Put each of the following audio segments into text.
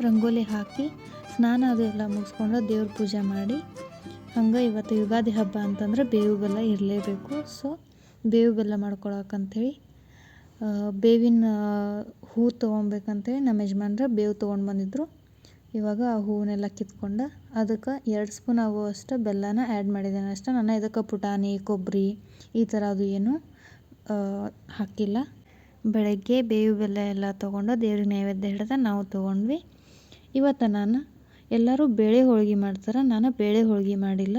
ರಂಗೋಲಿ ಹಾಕಿ ಸ್ನಾನ ಅದು ಎಲ್ಲ ಮುಗಿಸ್ಕೊಂಡು ದೇವ್ರ ಪೂಜೆ ಮಾಡಿ ಹಂಗೆ ಇವತ್ತು ಯುಗಾದಿ ಹಬ್ಬ ಅಂತಂದ್ರೆ ಬೇವು ಬೆಲ್ಲ ಇರಲೇಬೇಕು. ಸೊ ಬೇವು ಬೆಲ್ಲ ಮಾಡ್ಕೊಳಕ್ಕಂಥೇಳಿ ಬೇವಿನ ಹೂ ತೊಗೊಬೇಕಂತೇಳಿ ನಮ್ಮ ಯಜಮಾನ್ರ ಬೇವು ತೊಗೊಂಡು ಬಂದಿದ್ರು. ಇವಾಗ ಆ ಹೂವನ್ನೆಲ್ಲ ಕಿತ್ಕೊಂಡು ಅದಕ್ಕೆ 2 ಸ್ಪೂನ್ ಆಗುವಷ್ಟು ಬೆಲ್ಲನ ಆ್ಯಡ್ ಮಾಡಿದ್ದೇನೆ ಅಷ್ಟೇ. ನಾನು ಇದಕ್ಕೆ ಪುಟಾಣಿ ಕೊಬ್ಬರಿ ಈ ಥರ ಅದು ಏನು ಹಾಕಿಲ್ಲ. ಬೆಳಗ್ಗೆ ಬೇವು ಬೆಲ್ಲ ಎಲ್ಲ ತೊಗೊಂಡು ದೇವ್ರಿಗೆ ನೈವೇದ್ಯ ಹಿಡ್ದು ನಾವು ತೊಗೊಂಡ್ವಿ. ಇವತ್ತು ನಾನು ಎಲ್ಲರೂ ಬೇಳೆ ಹೋಳ್ಗೆ ಮಾಡ್ತಾರೆ, ನಾನು ಬೇಳೆ ಹೋಳ್ಗೆ ಮಾಡಿಲ್ಲ,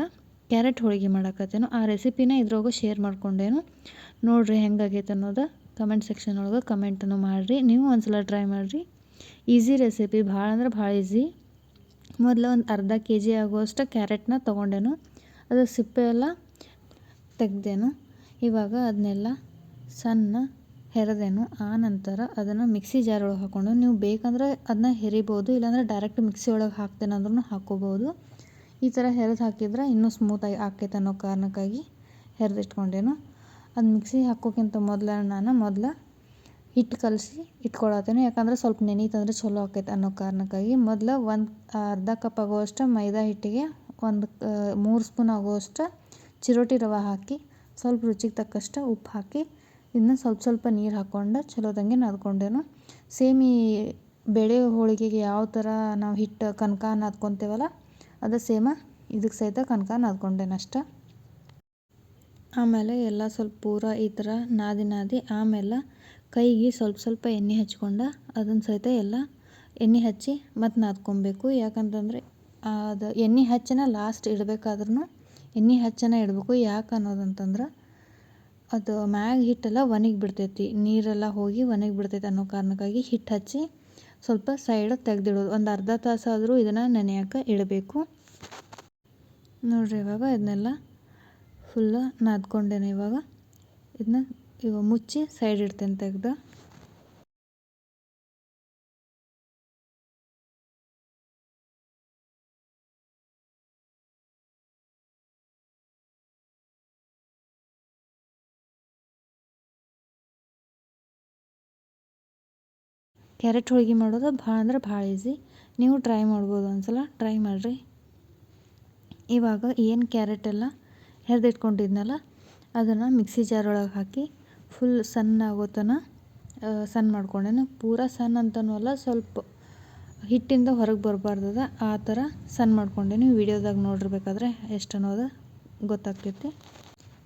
ಕ್ಯಾರೆಟ್ ಹೋಳ್ಗೆ ಮಾಡಕತ್ತೇನು. ಆ ರೆಸಿಪಿನ ಇದ್ರೊಳಗೆ ಶೇರ್ ಮಾಡ್ಕೊಂಡೇನು. ನೋಡಿರಿ ಹೆಂಗಾಗೈತೆ ಅನ್ನೋದು ಕಮೆಂಟ್ ಸೆಕ್ಷನ್ ಒಳಗೆ ಕಮೆಂಟನ್ನು ಮಾಡಿರಿ. ನೀವು ಒಂದ್ಸಲ ಟ್ರೈ ಮಾಡಿರಿ. ಈಸಿ ರೆಸಿಪಿ, ಭಾಳ ಅಂದ್ರೆ ಭಾಳ ಈಸಿ. ಮೊದಲು ಒಂದು ಅರ್ಧ kg ಆಗುವಷ್ಟು ಕ್ಯಾರೆಟ್ನ ತೊಗೊಂಡೇನು, ಅದು ಸಿಪ್ಪೆ ಎಲ್ಲ ತೆಗ್ದೇನು. ಇವಾಗ ಅದನ್ನೆಲ್ಲ ಸಣ್ಣ ಹೆರೆದೇನು. ಆ ನಂತರ ಅದನ್ನು ಮಿಕ್ಸಿ ಜಾರ್ ಒಳಗೆ ಹಾಕ್ಕೊಂಡು, ನೀವು ಬೇಕಂದ್ರೆ ಅದನ್ನ ಹೆರಿಬೋದು, ಇಲ್ಲಾಂದ್ರೆ ಡೈರೆಕ್ಟ್ ಮಿಕ್ಸಿ ಒಳಗೆ ಹಾಕ್ತೇನೆ ಅಂದ್ರೂ ಹಾಕ್ಕೋಬೋದು. ಈ ಥರ ಹೆರೆದು ಹಾಕಿದ್ರೆ ಇನ್ನೂ ಸ್ಮೂತಾಗಿ ಆಕೈತೆ ಅನ್ನೋ ಕಾರಣಕ್ಕಾಗಿ ಹೆರೆದಿಟ್ಕೊಂಡೇನು. ಅದು ಮಿಕ್ಸಿ ಹಾಕೋಕ್ಕಿಂತ ಮೊದಲು ಹಿಟ್ಟು ಕಲಸಿ ಇಟ್ಕೊಳತ್ತೇನೆ, ಯಾಕಂದ್ರೆ ಸ್ವಲ್ಪ ನೆನೀತಂದ್ರೆ ಚಲೋ ಆಕೈತೆ ಅನ್ನೋ ಕಾರಣಕ್ಕಾಗಿ. ಮೊದಲು ಒಂದು ಅರ್ಧ ಕಪ್ ಆಗುವಷ್ಟು ಮೈದಾ ಹಿಟ್ಟಿಗೆ 3 ಸ್ಪೂನ್ ಆಗುವಷ್ಟು ಚಿರೋಟಿ ರವೆ ಹಾಕಿ, ಸ್ವಲ್ಪ ರುಚಿಗೆ ತಕ್ಕಷ್ಟು ಉಪ್ಪು ಹಾಕಿ, ಇದನ್ನ ಸ್ವಲ್ಪ ನೀರು ಹಾಕ್ಕೊಂಡು ಚಲೋದಂಗೆ ನಾದ್ಕೊಂಡೇನು. ಸೇಮ್ ಈ ಬೇಳೆ ಹೋಳಿಗೆಗೆ ಯಾವ ಥರ ನಾವು ಹಿಟ್ಟು ಕನಕ ನಾದ್ಕೊತೇವಲ್ಲ ಅದು ಸೇಮ ಇದಕ್ಕೆ ಸಹಿತ ಕನಕ ನಾದ್ಕೊಂಡೇನು ಅಷ್ಟೆ. ಆಮೇಲೆ ಎಲ್ಲ ಸ್ವಲ್ಪ ಪೂರ ಈ ಥರ ನಾದಿ ಆಮೇಲೆ ಕೈಗೆ ಸ್ವಲ್ಪ ಎಣ್ಣೆ ಹಚ್ಕೊಂಡು ಅದನ್ನು ಸಹಿತ ಎಲ್ಲ ಎಣ್ಣೆ ಹಚ್ಚಿ ಮತ್ತು ನಾದ್ಕೊಬೇಕು. ಯಾಕಂತಂದರೆ ಅದು ಎಣ್ಣೆ ಹಚ್ಚನ ಲಾಸ್ಟ್ ಇಡಬೇಕಾದ್ರೂ ಎಣ್ಣೆ ಹಚ್ಚನ ಇಡಬೇಕು. ಯಾಕೆ ಅನ್ನೋದಂತಂದ್ರೆ ಅದು ಮ್ಯಾಗ ಹಿಟ್ಟೆಲ್ಲ ಒಣಗಿ ಬಿಡ್ತೈತಿ, ನೀರೆಲ್ಲ ಹೋಗಿ ಒಣಗಿ ಬಿಡ್ತೈತಿ ಅನ್ನೋ ಕಾರಣಕ್ಕಾಗಿ ಹಿಟ್ಟು ಹಚ್ಚಿ ಸ್ವಲ್ಪ ಸೈಡ್ ತೆಗೆದಿಡೋದು. ಒಂದು ಅರ್ಧ ತಾಸಾದರೂ ಇದನ್ನು ನೆನೆಯೋಕೆ ಇಡಬೇಕು. ನೋಡಿರಿ ಇವಾಗ ಇದನ್ನೆಲ್ಲ ಫುಲ್ಲು ನಾದ್ಕೊಂಡೇನೆ. ಇವಾಗ ಮುಚ್ಚಿ ಸೈಡ್ ಇಡ್ತೇನೆ ತೆಗೆದು. ಕ್ಯಾರೆಟ್ ಹೋಳ್ಗೆ ಮಾಡೋದು ಭಾಳ ಅಂದ್ರೆ ಭಾಳ ಈಸಿ. ನೀವು ಟ್ರೈ ಮಾಡ್ಬೋದು, ಒಂದ್ಸಲ ಟ್ರೈ ಮಾಡಿರಿ. ಇವಾಗ ಏನು ಕ್ಯಾರೆಟ್ ಎಲ್ಲ ಹೆರೆದಿಟ್ಕೊಂಡಿದ್ನಲ್ಲ ಅದನ್ನು ಮಿಕ್ಸಿ ಜಾರ್ ಒಳಗೆ ಹಾಕಿ ಫುಲ್ ಸಣ್ಣ ಆಗೋ ತನಕ ಸಣ್ಣ ಮಾಡ್ಕೊಂಡೇನು. ಪೂರ ಸಣ್ಣ ಅಂತನೂ ಅಲ್ಲ, ಸ್ವಲ್ಪ ಹಿಟ್ಟಿಂದ ಹೊರಗೆ ಬರಬಾರ್ದದ ಆ ಥರ ಸಣ್ಣ ಮಾಡ್ಕೊಂಡೇನು. ವಿಡಿಯೋದಾಗ ನೋಡಿರ್ಬೇಕಾದ್ರೆ ಎಷ್ಟು ಅನ್ನೋದು ಗೊತ್ತಾಗ್ತೈತಿ.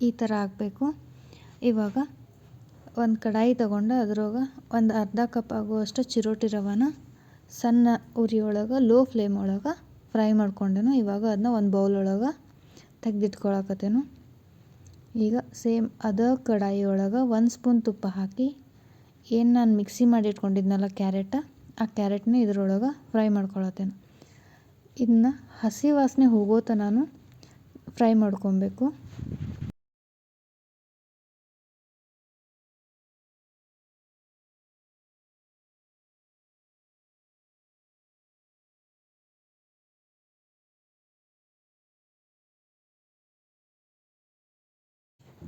ಈ ಥರ ಆಗಬೇಕು. ಇವಾಗ ಒಂದು ಕಡಾಯಿ ತೊಗೊಂಡು ಅದ್ರೊಳಗೆ ಒಂದು ಅರ್ಧ ಕಪ್ ಆಗುವಷ್ಟು ಚಿರೋಟಿ ರವೆನ ಸಣ್ಣ ಉರಿ ಒಳಗೆ ಲೋ ಫ್ಲೇಮ್ ಒಳಗೆ ಫ್ರೈ ಮಾಡ್ಕೊಂಡೇನು. ಇವಾಗ ಅದನ್ನ ಒಂದು ಬೌಲ್ ಒಳಗೆ ತೆಗೆದಿಟ್ಕೊಳಕತ್ತೇನು. ಈಗ ಸೇಮ್ ಅದೇ ಕಡಾಯಿ ಒಳಗೆ 1 ಸ್ಪೂನ್ ತುಪ್ಪ ಹಾಕಿ ಏನು ನಾನು ಮಿಕ್ಸಿ ಮಾಡಿ ಇಟ್ಕೊಂಡಿದ್ನಲ್ಲ ಕ್ಯಾರೆಟ್, ಆ ಕ್ಯಾರೆಟ್ನ ಇದ್ರೊಳಗೆ ಫ್ರೈ ಮಾಡ್ಕೊಳತ್ತೇನೆ. ಇದನ್ನ ಹಸಿ ವಾಸನೆ ಹೋಗೋ ನಾನು ಫ್ರೈ ಮಾಡ್ಕೊಬೇಕು.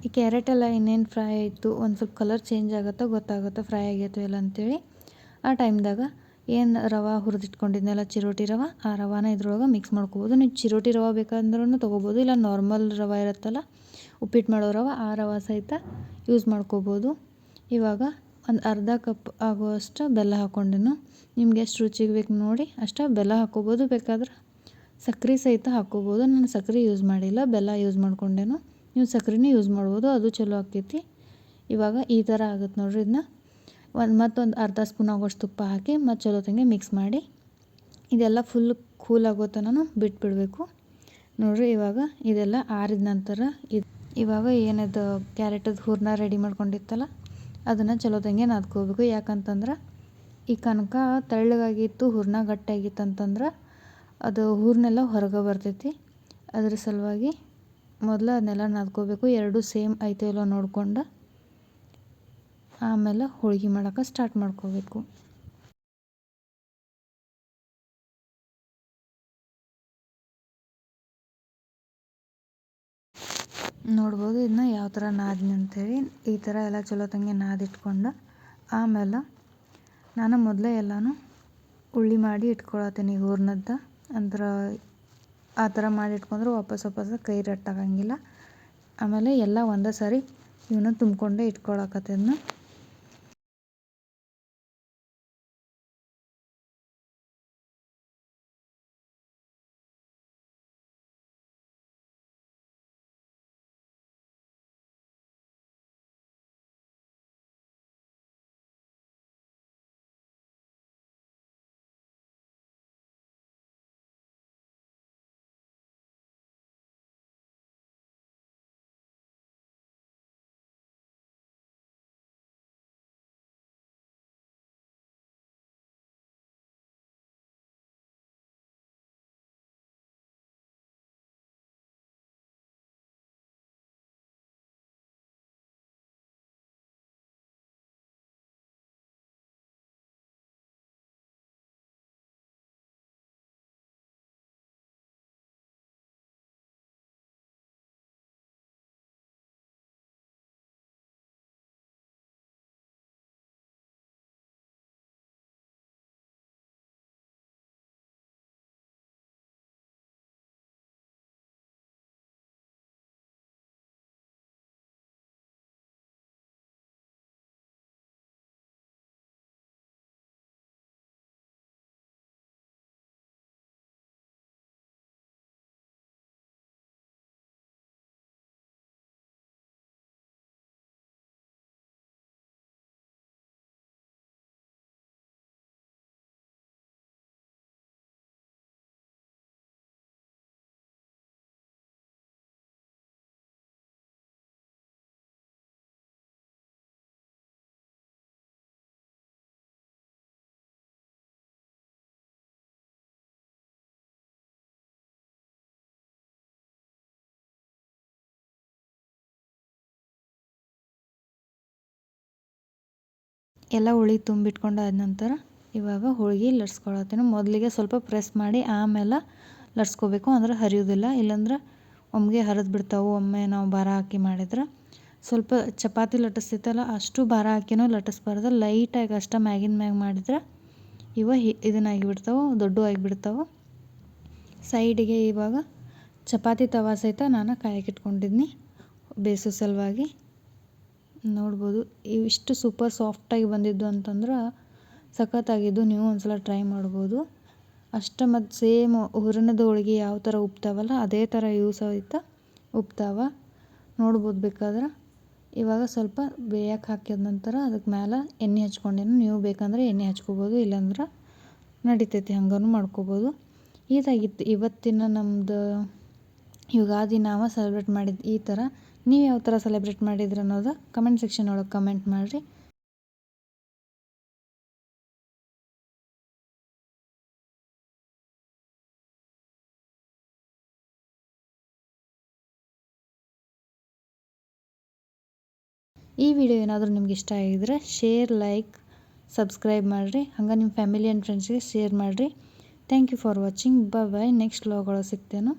ಈ ಕ್ಯಾರೆಟ್ ಎಲ್ಲ ಇನ್ನೇನು ಫ್ರೈ ಆಯಿತು, ಒಂದು ಸ್ವಲ್ಪ ಕಲರ್ ಚೇಂಜ್ ಆಗುತ್ತೋ ಗೊತ್ತಾಗುತ್ತೋ ಫ್ರೈ ಆಗೈತೋ ಇಲ್ಲ ಅಂತೇಳಿ. ಆ ಟೈಮ್ದಾಗ ಏನು ರವೆ ಹುರಿದಿಟ್ಕೊಂಡಿದ್ನೆಲ್ಲ ಚಿರೋಟಿ ರವೆ, ಆ ರವಾನ ಇದ್ರೊಳಗೆ ಮಿಕ್ಸ್ ಮಾಡ್ಕೊಬೋದು. ನೀವು ಚಿರೋಟಿ ರವೆ ಬೇಕಂದ್ರೂ ತೊಗೋಬೋದು, ಇಲ್ಲ ನಾರ್ಮಲ್ ರವೆ ಇರುತ್ತಲ್ಲ ಉಪ್ಪಿಟ್ಟು ಮಾಡೋ ರವೆ, ಆ ರವೆ ಸಹಿತ ಯೂಸ್ ಮಾಡ್ಕೋಬೋದು. ಇವಾಗ ಒಂದು ಅರ್ಧ ಕಪ್ ಆಗುವಷ್ಟು ಬೆಲ್ಲ ಹಾಕ್ಕೊಂಡೆನು. ನಿಮ್ಗೆ ಎಷ್ಟು ರುಚಿಗೆ ಬೇಕು ನೋಡಿ ಅಷ್ಟು ಬೆಲ್ಲ ಹಾಕ್ಕೋಬೋದು, ಬೇಕಾದ್ರೆ ಸಕ್ಕರೆ ಸಹಿತ ಹಾಕ್ಕೋಬೋದು. ನಾನು ಸಕ್ಕರೆ ಯೂಸ್ ಮಾಡಿಲ್ಲ, ಬೆಲ್ಲ ಯೂಸ್ ಮಾಡ್ಕೊಂಡೆನು. ನೀವು ಸಕ್ಕರೆನೂ ಯೂಸ್ ಮಾಡ್ಬೋದು, ಅದು ಚಲೋ ಆಕೈತಿ. ಇವಾಗ ಈ ಥರ ಆಗುತ್ತೆ ನೋಡಿರಿ. ಇದನ್ನ ಮತ್ತೊಂದು ಅರ್ಧ ಸ್ಪೂನ್ ಆಗೋಷ್ಟು ತುಪ್ಪ ಹಾಕಿ ಮತ್ತು ಚಲೋ ತಂಗೆ ಮಿಕ್ಸ್ ಮಾಡಿ ಇದೆಲ್ಲ ಫುಲ್ ಕೂಲ್ ಆಗೋ ತನಕ ಬಿಟ್ಬಿಡಬೇಕು ನೋಡಿರಿ. ಇವಾಗ ಇದೆಲ್ಲ ಆರಿದ ನಂತರ ಇವಾಗ ಏನದು ಕ್ಯಾರೆಟದ ಹೂರಣ ರೆಡಿ ಮಾಡ್ಕೊಂಡಿತ್ತಲ್ಲ ಅದನ್ನು ಚಲೋ ತಂಗೆ ನಾದ್ಕೋಬೇಕು. ಯಾಕಂತಂದ್ರೆ ಈ ಕನಕ ತೆಳ್ಳಗಾಗಿತ್ತು, ಹೂರಣ ಗಟ್ಟಿಯಾಗಿತ್ತು ಅಂತಂದ್ರೆ ಅದು ಹೂರನೆಲ್ಲ ಹೊರಗೆ ಬರ್ತೈತಿ. ಅದ್ರ ಸಲುವಾಗಿ ಮೊದಲು ಅದನ್ನೆಲ್ಲ ನಾದ್ಕೋಬೇಕು. ಎರಡು ಸೇಮ್ ಐತೋ ಇಲ್ಲೋ ನೋಡ್ಕೊಂಡು ಆಮೇಲೆ ಹೋಳ್ಗೆ ಮಾಡೋಕೆ ಸ್ಟಾರ್ಟ್ ಮಾಡ್ಕೋಬೇಕು. ನೋಡ್ಬೋದು ಇದನ್ನ ಯಾವ ಥರ ನಾದಿನಿ ಅಂಥೇಳಿ. ಈ ಥರ ಎಲ್ಲ ಚಲೋ ತಂಗೆ ನಾದಿಟ್ಕೊಂಡು ಆಮೇಲೆ ನಾನು ಮೊದಲೇ ಎಲ್ಲನೂ ಉಳ್ಳಿ ಮಾಡಿ ಇಟ್ಕೊಳತ್ತೀನಿ ಹೂರ್ಣದ್ದು. ಅಂದ್ರೆ ಆ ಥರ ಮಾಡಿ ಇಟ್ಕೊಂಡ್ರೆ ವಾಪಸ್ ಕೈ ರಟ್ಟಾಗಂಗಿಲ್ಲ. ಆಮೇಲೆ ಎಲ್ಲ ಒಂದೇ ಸಾರಿ ಇವನ್ನ ತುಂಬಿಕೊಂಡೇ ಇಟ್ಕೊಳಕತ್ತೇನು. ಎಲ್ಲ ಹುಳಿ ತುಂಬಿಟ್ಕೊಂಡಾದ ನಂತರ ಇವಾಗ ಹೋಳ್ಗೆ ಲಟ್ಸ್ಕೊಳತ್ತೇನೆ. ಮೊದಲಿಗೆ ಸ್ವಲ್ಪ ಪ್ರೆಸ್ ಮಾಡಿ ಆಮೇಲೆ ಲಟ್ಸ್ಕೋಬೇಕು, ಅಂದ್ರೆ ಹರಿಯೋದಿಲ್ಲ. ಇಲ್ಲಾಂದ್ರೆ ಒಮ್ಮೆಗೆ ಹರಿದು ಬಿಡ್ತಾವೆ. ಒಮ್ಮೆ ನಾವು ಭಾರ ಹಾಕಿ ಮಾಡಿದ್ರೆ ಸ್ವಲ್ಪ ಚಪಾತಿ ಲಟ್ಟಿಸ್ತೈತಲ್ಲ ಅಷ್ಟು ಭಾರ ಹಾಕಿನೂ ಲಟ್ಟಿಸ್ಬಾರ್ದು. ಲೈಟಾಗಿ ಅಷ್ಟು ಮ್ಯಾಗಿನ ಮ್ಯಾಗ ಮಾಡಿದ್ರೆ ಇದನ್ನಾಗಿಬಿಡ್ತಾವೆ, ದೊಡ್ಡ ಆಗಿಬಿಡ್ತಾವೆ. ಸೈಡಿಗೆ ಇವಾಗ ಚಪಾತಿ ತವಾ ಸಹಿತ ನಾನು ಕಾಯಕ್ಕೆ ಇಟ್ಕೊಂಡಿದ್ನಿ ಬೇಯಿಸೋ ಸಲುವಾಗಿ. ನೋಡ್ಬೋದು ಇವಿಷ್ಟು ಸೂಪರ್ ಸಾಫ್ಟಾಗಿ ಬಂದಿದ್ದು ಅಂತಂದ್ರೆ ಸಖತ್ತಾಗಿದ್ದು. ನೀವು ಒಂದ್ಸಲ ಟ್ರೈ ಮಾಡ್ಬೋದು ಅಷ್ಟೇ. ಮತ್ತು ಸೇಮ್ ಹೂರಣದ ಹೋಳ್ಗೆ ಯಾವ ಥರ ಉಪ್ತಾವಲ್ಲ ಅದೇ ಥರ ಇವು ಸಹಿತ ಉಪ್ತಾವ ನೋಡ್ಬೋದು ಬೇಕಾದ್ರೆ. ಇವಾಗ ಸ್ವಲ್ಪ ಬೇಯಕ್ಕೆ ಹಾಕಿದ ನಂತರ ಅದಕ್ಕೆ ಮೇಲೆ ಎಣ್ಣೆ ಹಚ್ಕೊಂಡೇನು. ನೀವು ಬೇಕಂದ್ರೆ ಎಣ್ಣೆ ಹಚ್ಕೋಬೋದು, ಇಲ್ಲಾಂದ್ರೆ ನಡಿತೈತಿ ಹಂಗೂ ಮಾಡ್ಕೋಬೋದು. ಇದಾಗಿತ್ತು ಇವತ್ತಿನ ನಮ್ಮದು ಯುಗಾದಿ ನಾವು ಸೆಲೆಬ್ರೇಟ್ ಮಾಡಿದ್ದು ಈ ಥರ. ನೀವು ಯಾವ ಥರ ಸೆಲೆಬ್ರೇಟ್ ಮಾಡಿದ್ರಿ ಅನ್ನೋದು ಕಮೆಂಟ್ ಸೆಕ್ಷನ್ ಒಳಗೆ ಕಮೆಂಟ್ ಮಾಡಿರಿ. ಈ ವಿಡಿಯೋ ಏನಾದರೂ ನಿಮ್ಗೆ ಇಷ್ಟ ಆಗಿದ್ರೆ ಶೇರ್, ಲೈಕ್, ಸಬ್ಸ್ಕ್ರೈಬ್ ಮಾಡಿರಿ. ಹಂಗೆ ನಿಮ್ಮ ಫ್ಯಾಮಿಲಿ ಆ್ಯಂಡ್ ಫ್ರೆಂಡ್ಸ್ಗೆ ಶೇರ್ ಮಾಡಿರಿ. Thank you for watching. Bye. Next vlog ಒಳಗೆ ಸಿಗ್ತೇನೆ.